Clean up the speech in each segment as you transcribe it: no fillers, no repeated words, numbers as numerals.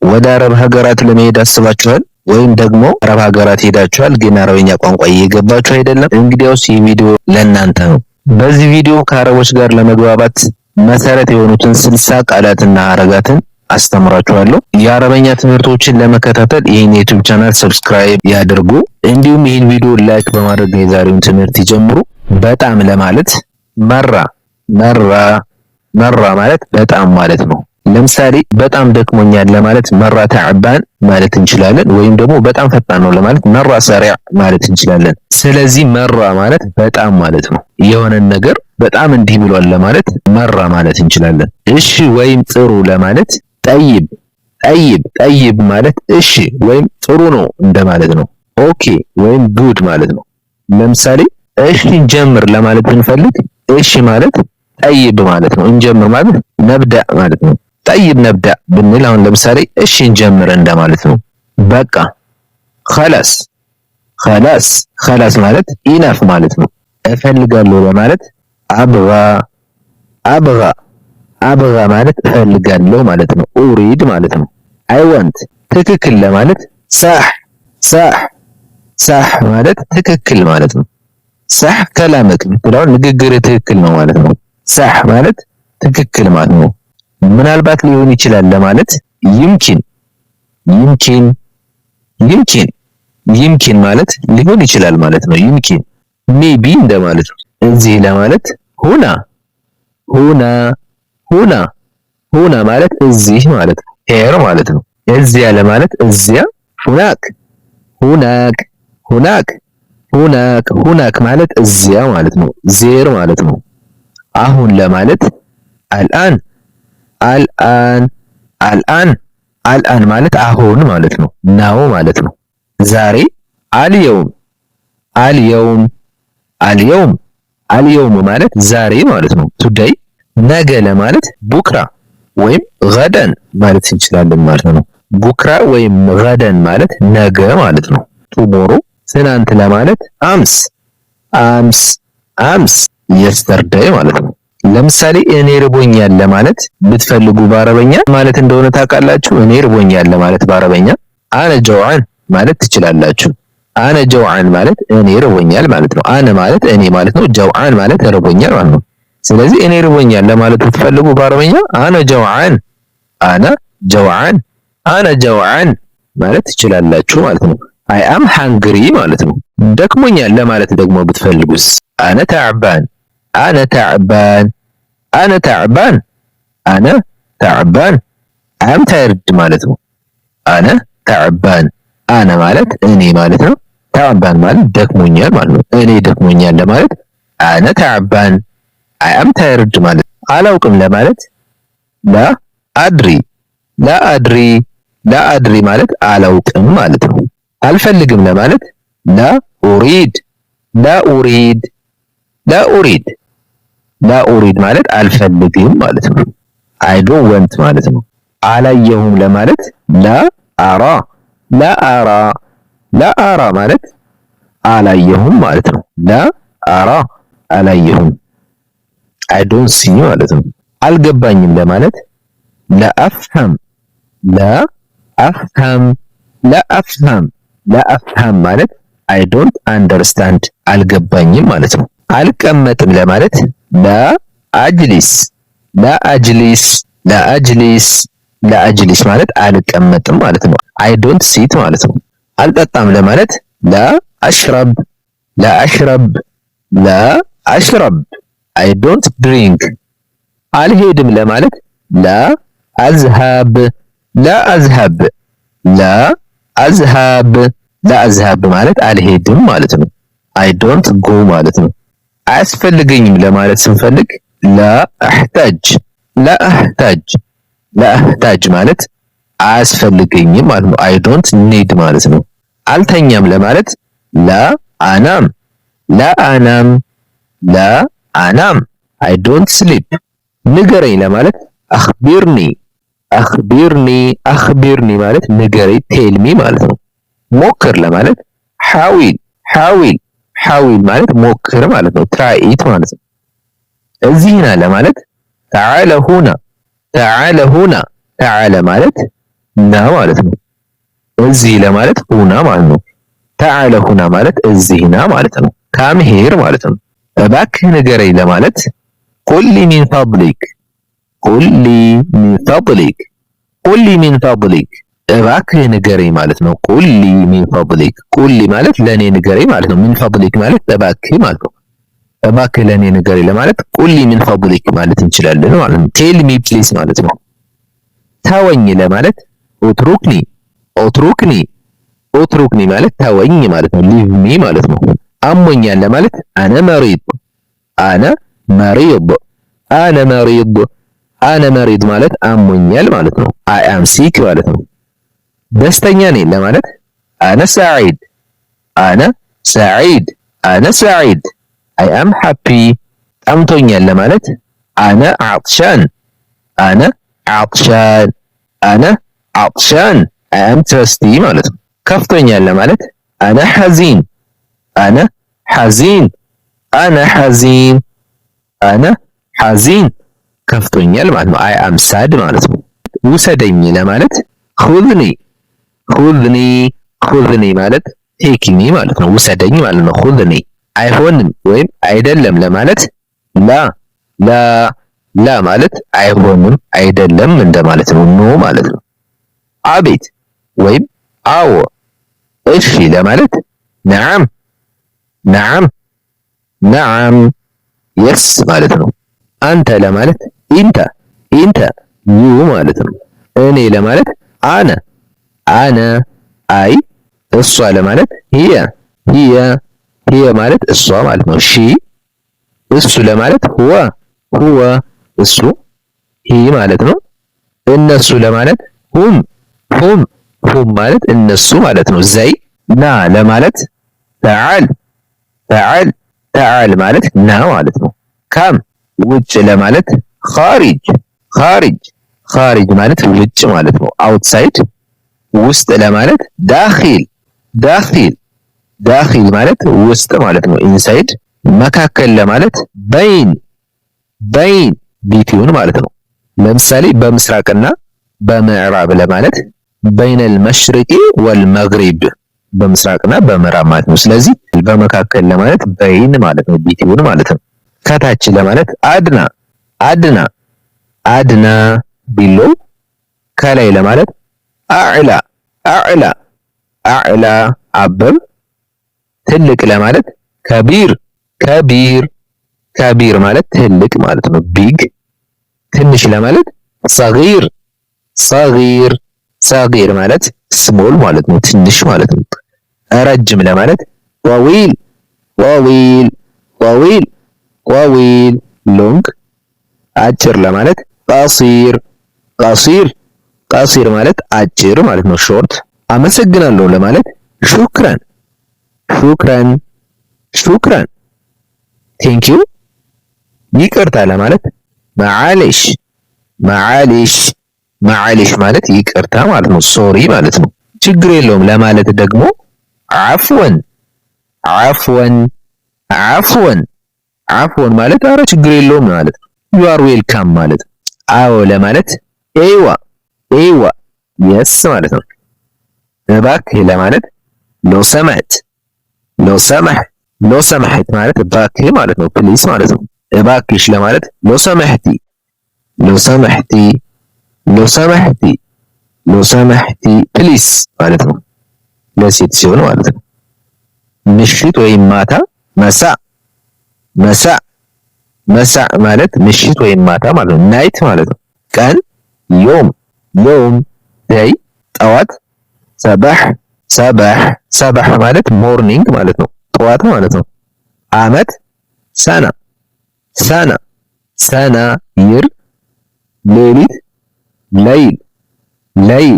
ወደ አረብ ሀገራት ለመሄድ አስባችኋል? ወይም ደግሞ አረብ ሀገራት ሄዳችኋል ግን አረበኛ ቋንቋ እየገባችሁ አይደለም? እንግዲያውስ ይህ ቪዲዮ ለእናንተ ነው። በዚህ ቪዲዮ ከአረቦች ጋር ለመግባባት መሰረት የሆኑትን 60 ቃላትና ሐረጋትን አስተምራችኋለሁ። የአረበኛ ትምህርቶችን ለመከታተል ይህን ዩቲዩብ ቻናል ሰብስክራይብ ያድርጉ። እንዲሁም ይህን ቪዲዮ ላይክ በማድረግ የዛሬውን ትምህርት ይጀምሩ። በጣም ለማለት መራ ማለት በጣም ማለት ነው። ለምሳሌ በጣም ደክሞኛል ለማለት መራ ተዕባን ማለት እንችላለን። ወይም ደግሞ በጣም ፈጣን ነው ለማለት መራ ሰሪዕ ማለት እንችላለን። ስለዚህ መራ ማለት በጣም ማለት ነው። የሆነን ነገር በጣም እንዲህ ብሏል ለማለት መራ ማለት እንችላለን። እሺ ወይም ጥሩ ለማለት ጠይብ ማለት እሺ ወይም ጥሩ ነው እንደማለት ነው። ኦኬ ወይም ጉድ ማለት ነው። ለምሳሌ እሺ እንጀምር ለማለት ብንፈልግ እሺ ማለት ጠይብ ማለት ነው። እንጀምር ማለት ነብዳ ማለት ነው። ጠይብ ነብዳ ብንል አሁን ለምሳሌ እሺ እንጀምር እንደማለት ነው። በቃ ኸላስ ማለት ኢናፍ ማለት ነው። እፈልጋለሁ ለማለት አብጋ ማለት እፈልጋለሁ ማለት ነው። ኡሪድ ማለት ነው። አይ ዋንት ትክክል ለማለት ሳህ ማለት ትክክል ማለት ነው። ሳህ ከላመክ ብትለው ንግግር ትክክል ነው ማለት ነው። ሳህ ማለት ትክክል ማለት ነው። ምናልባት ሊሆን ይችላል ለማለት ይምኪን ማለት ሊሆን ይችላል ማለት ነው። ይምኪን ሜቢ እንደማለት ነው። እዚህ ለማለት ሁና ማለት እዚህ ማለት ነው። ሄር ማለት ነው። እዚያ ለማለት እዚያ ሁናክ ማለት እዚያ ማለት ነው። ዜር ማለት ነው። አሁን ለማለት አልአን ማለት አሁን ማለት ነው። ናው ማለት ነው። ዛሬ አልየውም ማለት ዛሬ ማለት ነው። ቱዴይ ነገ ለማለት ቡክራ ወይም ገደን ማለት እንችላለን ማለት ነው። ቡክራ ወይም ገደን ማለት ነገ ማለት ነው። ቱሞሮ ትናንት ለማለት አምስ የስተርዳይ ማለት ነው። ለምሳሌ እኔ ርቦኛል ለማለት ብትፈልጉ በአረበኛ ማለት እንደሆነ ታውቃላችሁ። እኔ ርቦኛል ለማለት በአረበኛ አነ ጀውዓን ማለት ትችላላችሁ። አነ ጀውዓን ማለት እኔ ርቦኛል ማለት ነው። አነ ማለት እኔ ማለት ነው። ጀውዓን ማለት ርቦኛል ማለት ነው። ስለዚህ እኔ ርቦኛል ለማለት ብትፈልጉ በአረበኛ አነ ጀውዓን ማለት ትችላላችሁ ማለት ነው። አይ አም ሃንግሪ ማለት ነው። ደክሞኛል ለማለት ደግሞ ብትፈልጉስ አነ ተዕባን አም ታይርድ ማለት ነው። አነ ተዕባን አነ ማለት እኔ ማለት ነው። ተዕባን ማለት ደክሞኛል ማለት ነው። እኔ ደክሞኛል ለማለት አነ ተዕባን አም ታይርድ ማለት ነው። አላውቅም ለማለት ላአድሪ ማለት አላውቅም ማለት ነው። አልፈልግም ለማለት ላኡሪድ ማለት አልፈልግም ማለት ነው። አይ ዶንት ወንት ማለት ነው። አላየሁም ለማለት ላአራ ማለት አላየሁም ማለት ነው። ላአራ አላየሁም። አይ ዶንት ሲ ማለት ነው። አልገባኝም ለማለት ለአፍሃም ማለት አይ ዶንት አንደርስታንድ አልገባኝም ማለት ነው። አልቀመጥም ለማለት ለአጅሊስ ማለት አልቀመጥም ማለት ነው። አይ ዶንት ሲት ማለት ነው። አልጠጣም ለማለት ለአሽረብ አይ ዶንት ድሪንክ። አልሄድም ለማለት ለአዝሃብ ማለት አልሄድም ማለት ነው። አይ ዶንት ጎ ማለት ነው። አያስፈልገኝም ለማለት ስንፈልግ ለአህታጅ ማለት አያስፈልገኝም ማለት ነው። አይ ዶንት ኒድ ማለት ነው። አልተኛም ለማለት ለአናም አይ ዶንት ስሊፕ። ንገረኝ ለማለት አኽቢርኒ ማለት ንገረኝ ቴልሚ ማለት ነው። ሞክር ለማለት ሐዊል ማለት ሞክር ማለት ነው። ትራይት ማለት ነው። እዚህና ለማለት ተዓለ ሁና ተዓለ ማለት ና ማለት ነው። እዚህ ለማለት ሁና ማለት ነው። ተዓለ ሁና ማለት እዚህ ና ማለት ነው። ካም ሄር ማለት ነው። እባክህ ንገረኝ ለማለት ቁሊ ሚን ፈድሊክ፣ ቁሊ ሚን ፈድሊክ፣ ቁሊ ሚን ፈድሊክ እባክህ ንገረኝ ማለት ነው። ቁሊ ሚን ፈድሊክ፣ ቁሊ ማለት ለኔ ንገረኝ ማለት ነው። ሚን ፈድሊክ ማለት እባክህ ማለት ነው። እባክህ ለኔ ንገረኝ ለማለት ቁሊ ሚን ፈድሊክ ማለት እንችላለን ማለት ነው። ቴል ሚ ፕሊዝ ማለት ነው። ተወኝ ለማለት ኡትሩክኒ፣ ኡትሩክኒ፣ ኡትሩክኒ ማለት ተወኝ ማለት ነው። ሊቭ ሚ ማለት ነው። አሞኛል ለማለት አነ መሪድ፣ አነ መሪድ፣ አነ መሪድ፣ አነ መሪድ ማለት አሞኛል ማለት ነው። አይ አም ሲክ ማለት ነው። ደስተኛ ነኝ ለማለት አነ ሰዒድ፣ አነ ሰዒድ፣ አነ ሰዒድ፣ አይ አም ሃፒ። ጠምቶኛል ለማለት አነ ዓጥሻን፣ አነ ዓጥሻን፣ አነ ዓጥሻን፣ አይ አም ትረስቲ ማለት ነው። ከፍቶኛል ለማለት አነ ሐዚን፣ አነ ሐዚን፣ አነ ሐዚን፣ አነ ሐዚን ከፍቶኛል ማለት ነው። አይ አም ሳድ ማለት ነው። ውሰደኝ ለማለት ኹዝኒ፣ ኹዝኒ፣ ኹዝኒ ማለት ቴክኒ ማለት ነው። ውሰደኝ ማለት ነው። ኹዝኒ። አይሆንም ወይም አይደለም ለማለት ላ፣ ላ፣ ላ ማለት አይሆንም አይደለም እንደማለት ነው። ኖ ማለት ነው። አቤት ወይም አዎ። እሺ ለማለት ነዓም፣ ነዓም፣ ነዓም የስ ማለት ነው። አንተ ለማለት ኢንተ፣ ኢንተ ዩ ማለት ነው። እኔ ለማለት አነ፣ አነ አይ። እሷ ለማለት ሂየ፣ ሂየ፣ ሂየ ማለት እሷ ማለት ነው። ሺ። እሱ ለማለት ሁወ፣ ሁወ እሱ ሂ ማለት ነው። እነሱ ለማለት ሁም፣ ሁም፣ ሁም ማለት እነሱ ማለት ነው። ዘይ። ና ለማለት ተዓል፣ ተዓል፣ ተዓል ማለት ና ማለት ነው። ካም። ውጭ ለማለት ኻሪጅ፣ ኻሪጅ፣ ኻሪጅ ማለት ውጭ ማለት ነው። አውትሳይድ። ውስጥ ለማለት ዳኺል፣ ዳኺል፣ ዳኺል ማለት ውስጥ ማለት ነው። ኢንሳይድ። መካከል ለማለት በይን፣ በይን ቢትዊን ማለት ነው። ለምሳሌ በምስራቅና በምዕራብ ለማለት በይነል መሽሪቂ ወልመግሪብ፣ በምስራቅና በምዕራብ ማለት ነው። ስለዚህ በመካከል ለማለት በይን ማለት ነው። ቢትዊን ማለት ነው። ከታች ለማለት አድና፣ አድና፣ አድና ቢሎ። ከላይ ለማለት አዕላ፣ አዕላ፣ አዕላ አበብ። ትልቅ ለማለት ከቢር፣ ከቢር፣ ከቢር ማለት ትልቅ ማለት ነው። ቢግ። ትንሽ ለማለት ሰጊር፣ ሰጊር፣ ሰጊር ማለት ስሞል ማለት ነው። ትንሽ ማለት ነው። ረጅም ለማለት ጠዊል፣ ጠዊል፣ ጠዊል፣ ጠዊል ሎንግ። አጭር ለማለት ቀሲር፣ ቀሲር፣ ቀሲር ማለት አጭር ማለት ነው። ሾርት። አመሰግናለሁ ለማለት ሹክራን፣ ሹክራን፣ ሹክራን ቴንኪዩ። ይቅርታ ለማለት መዓሊሽ፣ መዓሊሽ፣ መዓሊሽ ማለት ይቅርታ ማለት ነው። ሶሪ ማለት ነው። ችግር የለውም ለማለት ደግሞ አፍወን፣ አፍወን፣ አፍወን፣ አፍወን ማለት አረ ችግር የለውም ማለት ነው። ዩ አር ዌልካም ማለት ነው። አዎ ለማለት ኤዋ፣ ኤዋ የስ ማለት ነው። እባክህ ለማለት ሎ ሰማዕት፣ ሎ ሰማህ፣ ሎ ሰማህት ማለት እባክህ ማለት ነው። ፕሊስ ማለት ነው። እባክሽ ለማለት ሎ ሰማህቲ፣ ሎ ሰማህቲ፣ ሎ ሰማህቲ፣ ሎ ሰማህቲ ፕሊስ ማለት ነው። ለሴት ሲሆን ማለት ነው። ምሽት ወይም ማታ መሳ፣ መሳ፣ መሳ ማለት ምሽት ወይም ማታ ማለት ነው። ናይት ማለት ነው። ቀን ዮም፣ ዮም ዴይ ጠዋት። ሰባህ፣ ሰባህ፣ ሰባህ ማለት ሞርኒንግ ማለት ነው። ጠዋት ማለት ነው። አመት ሰና፣ ሰና፣ ሰና ይር። ሌሊት ለይል፣ ለይል፣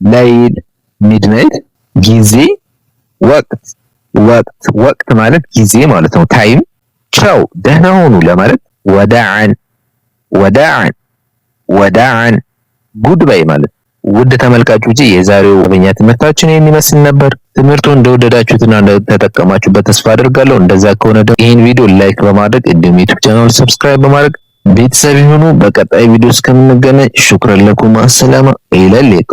ለይል ሚድናይት። ጊዜ ወቅት፣ ወቅት፣ ወቅት ማለት ጊዜ ማለት ነው። ታይም። ቻው ደህና ሆኑ ለማለት ወዳዓን፣ ወዳዓን፣ ወዳዓን ጉድባይ ማለት። ውድ ተመልካቾች የዛሬው አረብኛ ትምህርታችን ይህን ይመስል ነበር። ትምህርቱን እንደወደዳችሁትና እንደተጠቀማችሁበት ተስፋ አድርጋለሁ። እንደዛ ከሆነ ደግሞ ይህን ቪዲዮ ላይክ በማድረግ እንዲሁም ዩቲዩብ ቻናል ሰብስክራይብ በማድረግ ቤተሰብ ይሁኑ። በቀጣይ ቪዲዮ እስከምንገናኝ ሹክራን ለኩም። አሰላማ ኢለል ሊቃ